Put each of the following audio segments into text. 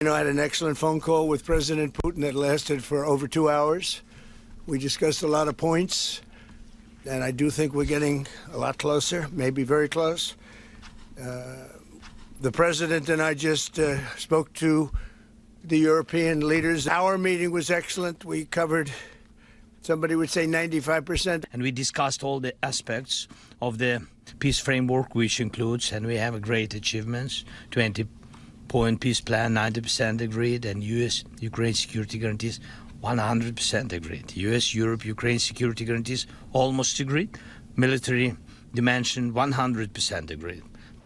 I had an excellent phone call with President Putin that lasted for over 2 hours. We discussed a lot of points, and I do think we're getting a lot closer, maybe very close. The President and I just spoke to the European leaders. Our meeting was excellent. We covered, somebody would say 95%. And we discussed all the aspects of the peace framework, which includes, and we have great achievements, 20-point peace plan, 90% agreed, and US-Ukraine security guarantees, 100% agreed. US-Europe-Ukraine security guarantees, almost agreed. Military dimension, 100% agreed.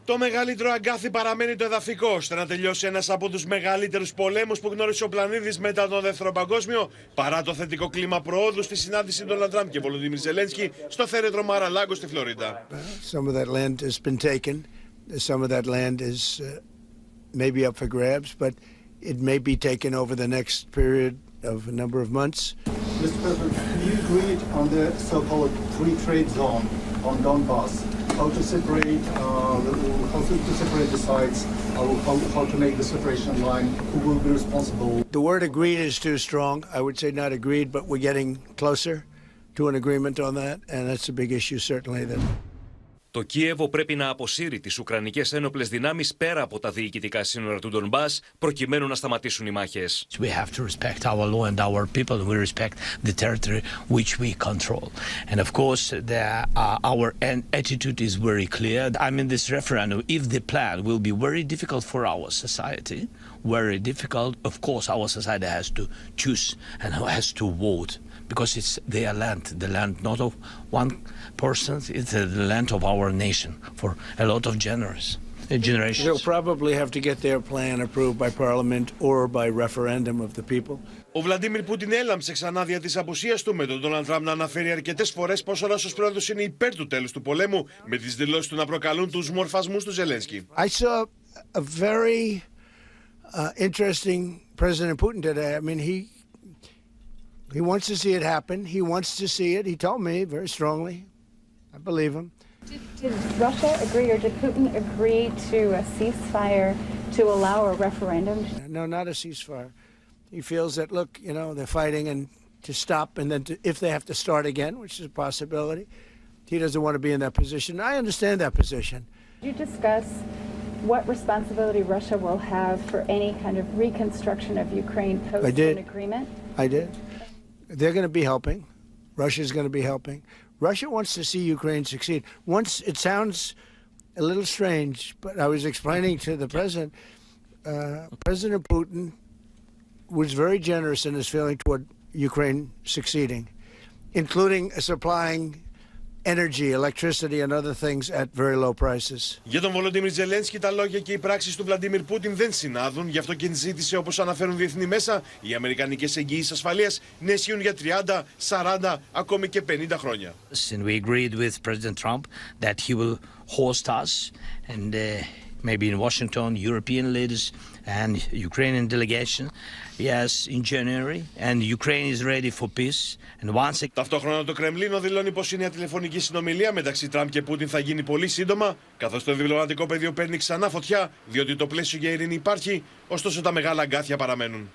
Το μεγαλύτερο αγκάθι παραμένει το εδαφικό, ώστε να τελειώσει ένας από τους μεγαλύτερους πολέμους που γνώρισε ο πλανήτης μετά τον Δεύτερο Παγκόσμιο, παρά το θετικό κλίμα προόδου στη συνάντηση των Τραμπ και Ζελένσκι στο θέρετρο Μαραλάγκο στη Φλωρίντα. Some of that land has been taken. Some of that land is maybe up for grabs, but it may be taken over the next period of a number of months. Mr. President, you agreed on the so-called free trade zone on Donbass. How to separate the sites, how to make the separation line, who will be responsible? The word agreed is too strong. I would say not agreed, but we're getting closer to an agreement on that, and that's a big issue certainly. Το Κίεβο πρέπει να αποσύρει τις Ουκρανικές ένοπλες δυνάμεις πέρα από τα διοικητικά σύνορα του Ντονμπάς, προκειμένου να σταματήσουν οι μάχες. We have to respect our law and our people. We respect the territory which we control. And of course, our attitude is very clear. I mean, this referendum, if the plan will be very difficult for our society, very difficult, of course, our society has to choose and has to vote. Because it's their land, the land not of one person, it's the land of our nation for a lot of generations. They'll probably have to get their plan approved by parliament or by referendum of the people. Ο Βλαντίμιρ Πούτιν έλαμψε ξανά δια της απουσίας του, με τον Ντόναλντ Τραμπ να αναφέρει αρκετές φορές πως ο Ρώσος πρόεδρος είναι υπέρ του τέλους του πολέμου, με τις δηλώσεις του να προκαλούν τους μορφασμούς του Ζελένσκι. I saw a very interesting President Putin today. I mean, he wants to see it happen. He wants to see it. He told me very strongly. I believe him. Did Russia agree, or did Putin agree to a ceasefire to allow a referendum? No, not a ceasefire. He feels that, look, they're fighting and to stop, and then if they have to start again, which is a possibility, he doesn't want to be in that position. I understand that position. Did you discuss what responsibility Russia will have for any kind of reconstruction of Ukraine post an agreement? I did. They're going to be helping. Russia's going to be helping. Russia wants to see Ukraine succeed. Once, it sounds a little strange, but I was explaining to the president, President Putin was very generous in his feeling toward Ukraine succeeding, including supplying energy, electricity and other things at very low prices. Για τον Βολοντίμιρ Ζελένσκι, τα λόγια και οι πράξεις του Βλαντίμιρ Πούτιν δεν συνάδουν, γι' αυτό και ζήτησε, όπως αναφέρουν διεθνή μέσα, οι αμερικανικές εγγυήσεις ασφαλείας να ισχύουν για 30, 40, ακόμη και 50 χρόνια. And we agreed with President Trump that he will host us and maybe in Washington, European leaders and Ukrainian delegation, yes, in January, and Ukraine is ready for peace. And once... Ταυτόχρονα το Κρεμλίνο δηλώνει πως η νέα τηλεφωνική συνομιλία μεταξύ Τραμπ και Πούτιν θα γίνει πολύ σύντομα, καθώς το διπλωματικό πεδίο παίρνει ξανά φωτιά, διότι το πλαίσιο για ειρήνη υπάρχει, ωστόσο τα μεγάλα αγκάθια παραμένουν.